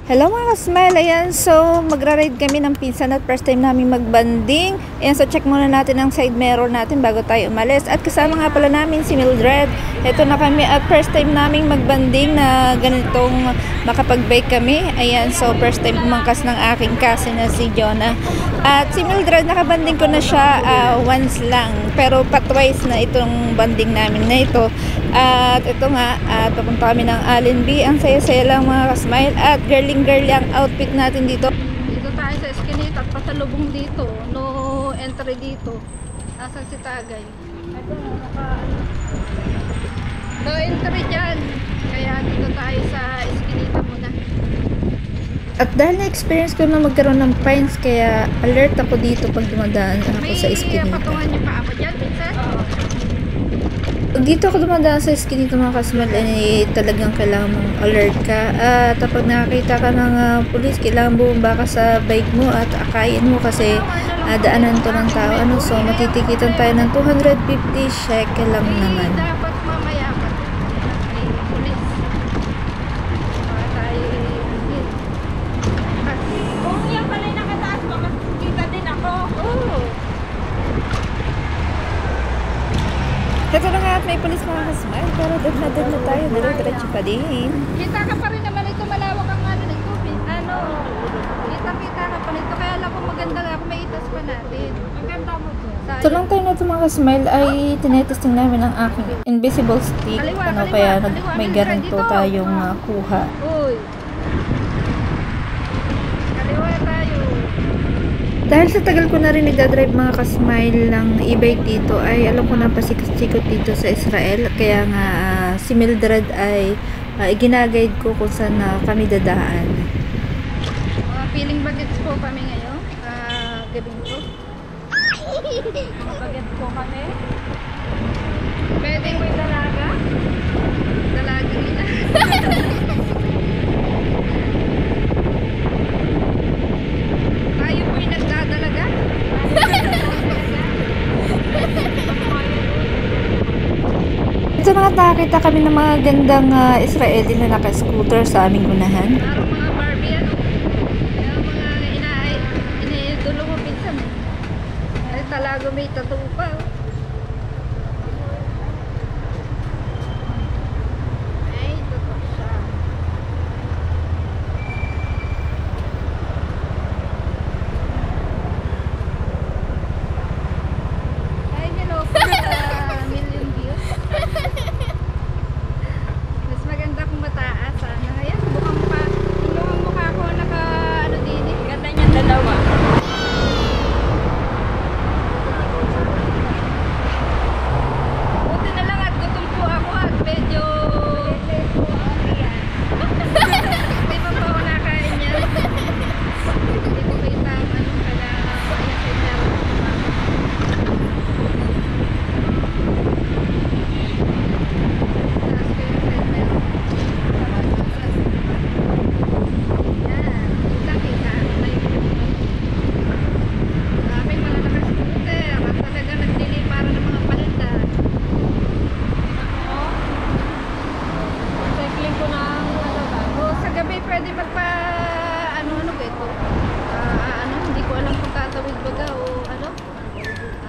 Hello mga ka-smile, ayan, so magra-ride kami ng pinsan at first time namin magbanding. Ayan, so check muna natin ang side mirror natin bago tayo umalis. At kasama nga pala namin si Mildred. Ito na kami at first time namin magbanding na ganitong makapag-bike kami. Ayan, so first time umangkas ng aking cousin na si Jonah. At si Mildred, nakabanding ko na siya once lang. Pero pa-twice na itong banding namin na ito. At ito nga, papunta kami ng Allenby. Ang saya-saya lang mga ka-smile at girly ang outfit natin dito. Dito tayo sa Eskinita at pasalubong dito. No entry dito. Asan si Tagay? Ito, no entry dyan. Kaya dito tayo sa Eskinita muna. At dahil na-experience ko na magkaroon ng fines, kaya alert ako dito pag dumadaan ako sa Eskinita. May patungan niyo pa ako dyan, Vincent? Dito ako dumadaan sa Eskinita mga ka-smile, talagang kailangan mong alert ka. At kapag nakakita ka ng pulis, kailangan bumaba ka sa bike mo at akayin mo kasi daanan to ng tao. So matitikitan tayo ng 250 shekel lang naman. Dapat mamaya pa may pulis. Kung yan pala yung nakataas, makakita din ako. Ito na nga at may pulis mga ka-smile, pero doon na tayo, diretso pa din. Kita ka pa rin naman ito, malawak ang nito. Kita ka pa nito, kaya lang kung maganda nga, kung may itas pa natin. Ang ganda mo ito. Ito lang tayo na ito mga ka-smile ay tinetesting namin ang aking invisible stick. Kaya may garanto tayong kuha. Dahil sa tagal ko na rin nagdadrive mga ka-smile ng e-bike dito, ay alam ko na pasikot-sikot dito sa Israel. Kaya nga si Mildred ay ginagayad ko kung saan kami dadaan. Feeling bagets po kami ngayon. Gabing ko. Bagets po kami. Pwede may dalaga? Dalaga nila. Tayo po yung nagdadalaga. Ito na nakakita kami ng mga gandang Israeli na naka-scooter sa aming unahan. Parang mga Barbie ano. Mga iniidolo mo pinsan. Ay talaga may tattoo pa.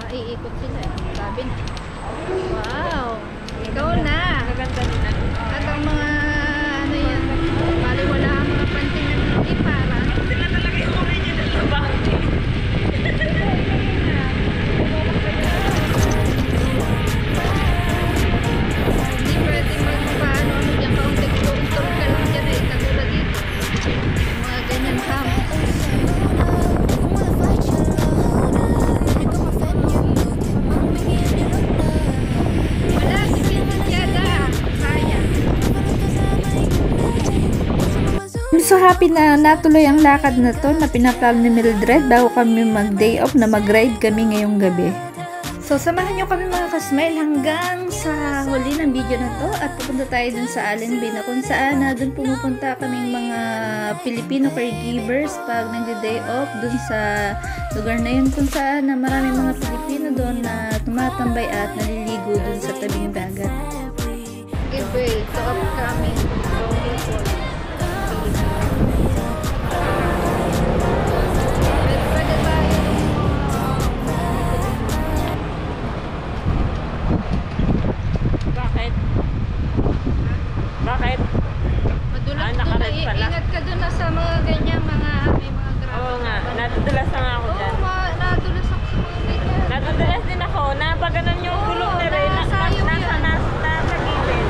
Iikot sila eh. Sabi na. Wow! Ikaw na! At ang mga ano yan, bali wala ang mga panting na hindi para. Sila talaga yung original na panting. Hindi pwede magpaano ano dyan, kauntik-kauntok ka lang dyan eh. Katulad dito. Mga ganyan kami. I'm so happy na natuloy ang lakad na to na pinaplano ni Mildred bago kami mag-day off na mag-ride kami ngayong gabi. So samahan nyo kami mga ka-smile hanggang sa huli ng video na to at pupunta tayo dun sa Allenby na kung saan dun pumupunta kaming mga Filipino caregivers pag nag-day off dun sa lugar na yun kung saan maraming mga Filipino doon na tumatambay at naliligo dun sa tabing dagat. Giveaway to upcoming Philippines. sa mga ganyan, may mga grabe. Oo nga, natutulas na nga ako dyan. Oo, nadulas ako sa mga ganyan. Natutulas din ako, napaganon yung gulong na rin. Nasayang yun. Nasa gilid.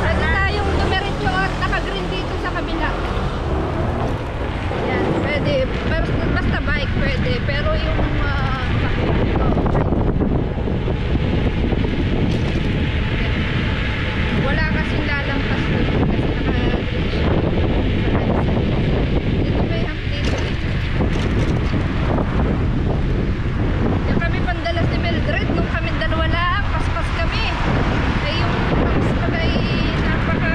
Pwede tayong dumiretso at naka-green dito sa kabila. Yan, pwede. Pero basta bike pwede. Pero yung wala kasing lalampas doon kasi naka-green siya. Dito may hump dito. Yan kami pandalas ni Mildred. Nung kami dalawa lang, paspas kami. Ay yung pumps pala ay napaka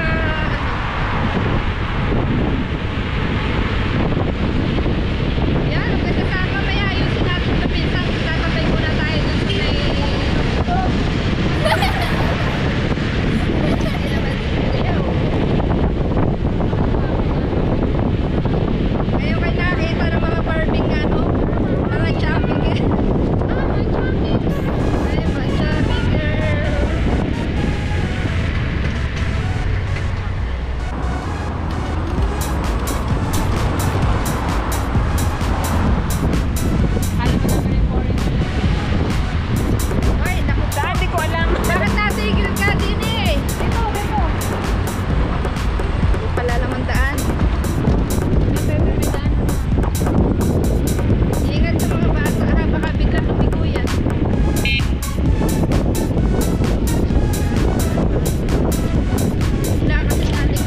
yan, ang ganda sana may ayusin natin na pinsan. Tatabay muna tayo dun sa may hindi naman siya. Ngayon kayo nakita ng mga barbing mga shopping ay mga shopping girl. Ay, naku. Dati ko alam. Bakit natigil ka din eh? Dito. Hindi pala lamang daan. Ingat sa mga bata. Baka biglang lumigo yan. Wala kasi natin.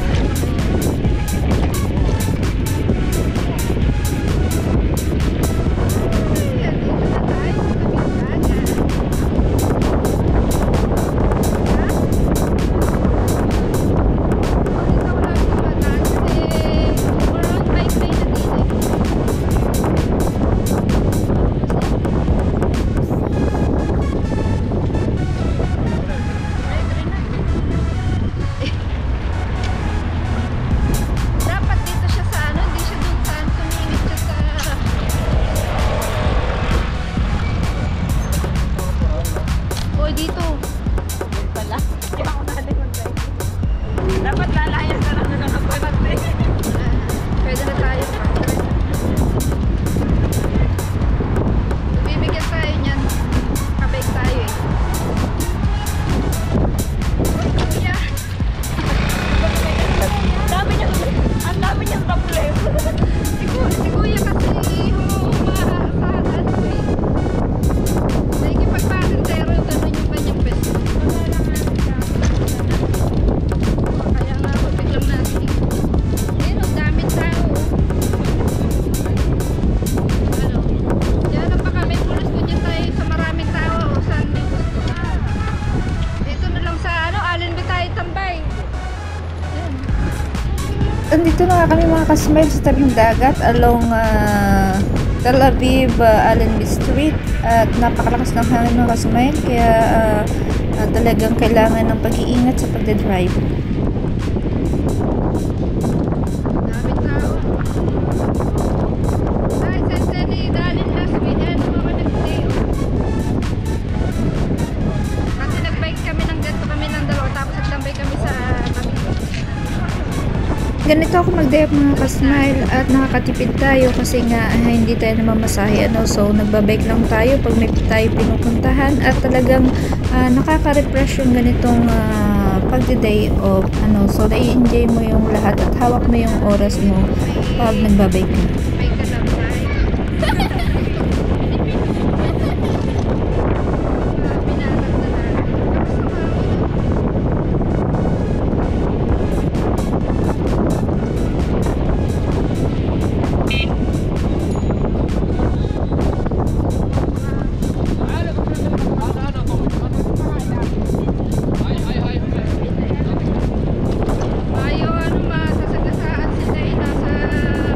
Ayan, dito na tayo. Dapat dito siya sa hindi siya doon saan tumingit siya sa o dito. Wala. Hindi ako nakalikod guys. Dapat lalayas na lang na nagpalat eh. Pwede na tayo pa. Bibigyan tayo niyan. Kabay tayo eh. Uy, kuya. Ang dami niyang tablet. Si kuya kasi humahasahan ko eh. Nakikipagpasentero yung gano'n yung kanyang best. Kaya nga ako biglang natin. Ayun, ang daming tao. Ano? Diyan na pa kami. Pulis ko dyan tayo sa maraming tao. O saan may gusto. Dito na lang sa Allenby tayo tambay. Ayan. Andito na nga kami mga kasmile sa tabing dagat along Tel Aviv, Allenby Street at napakalakas ng hangin mga kasmile kaya talagang kailangan ng pag-iingat sa pagdadrive. Daming tao. Ay, senseni, dalin last weekend mga nag-day. Kasi nag-bike kami ng ganito kami ng dalawa tapos nagtambay kami sa kami. Ganito ako mag-day mga kasmile at nakakatipid tayo kasi nga hindi tayo namamasahe so nagbabike lang tayo pag may tayo pinupuntahan at talagang nakaka-refresh yung ganitong pag-day off so nai-enjoy mo yung lahat at hawak mo yung oras mo pag nagbabike ka. Ayaw masasagasaan sila nasa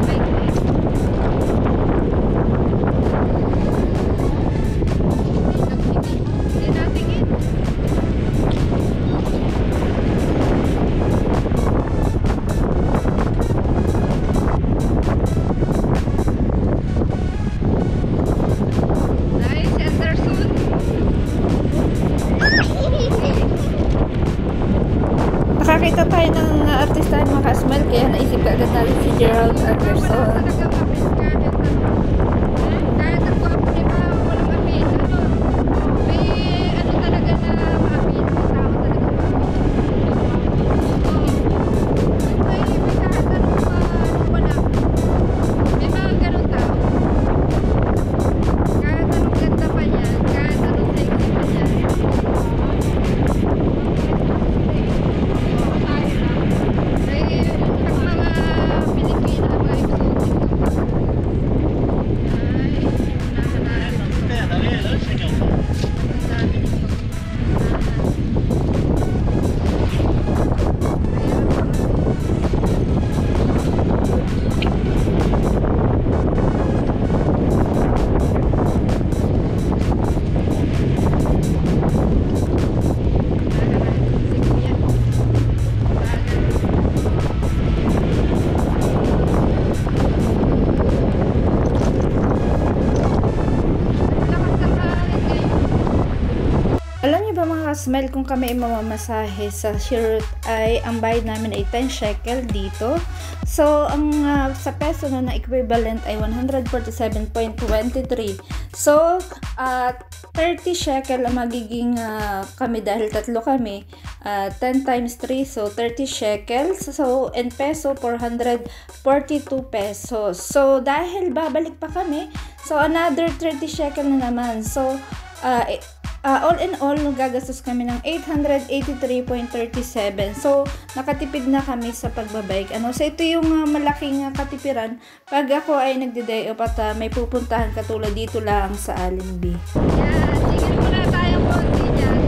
bike. si Gerald Anderson. Alam niyo ba mga ka-smile, kung kami ay mamamasahe sa Shirut ay ang bayad namin ay 10 shekel dito. So, ang sa peso na equivalent ay 147.23. So, 30 shekel ang magiging kami dahil tatlo kami. 10 times 3, so 30 shekels. So, in peso, 442 pesos. So, dahil babalik pa kami, so another 30 shekel na naman. So, all in all, gagastos kami ng 883.37. So, nakatipid na kami sa pagbabike. So, ito yung malaking katipiran pag ako ay nagde-day off at may pupuntahan katulad dito lang sa Allenby. Yan, tingin muna tayo konti dyan.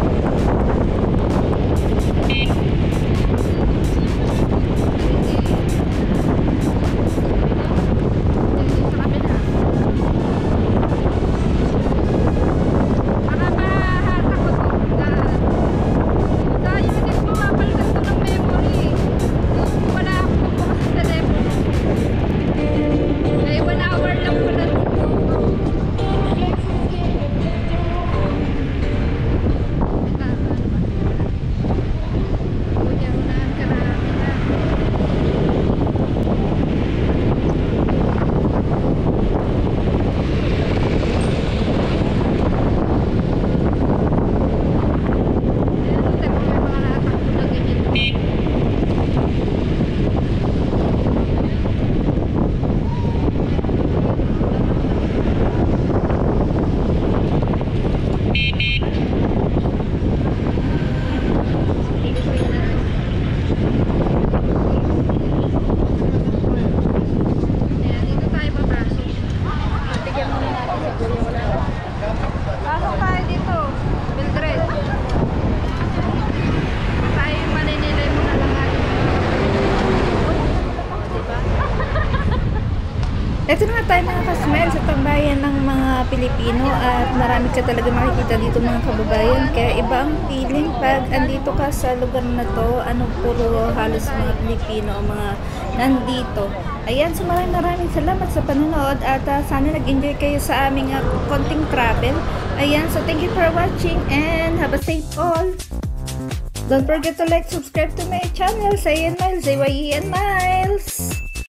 Ito na nga tayo mga ka-smile sa tambayan ng mga Pilipino at marami ka talaga makikita dito mga kababayan. Kaya iba ang feeling pag andito ka sa lugar na to, puro halos mga Pilipino o mga nandito. Ayan, so maraming salamat sa panonood at sana nag-enjoy kayo sa aming konting travel. Ayan, so thank you for watching and have a safe all. Don't forget to like, subscribe to my channel, Say and Miles, AYE and Miles.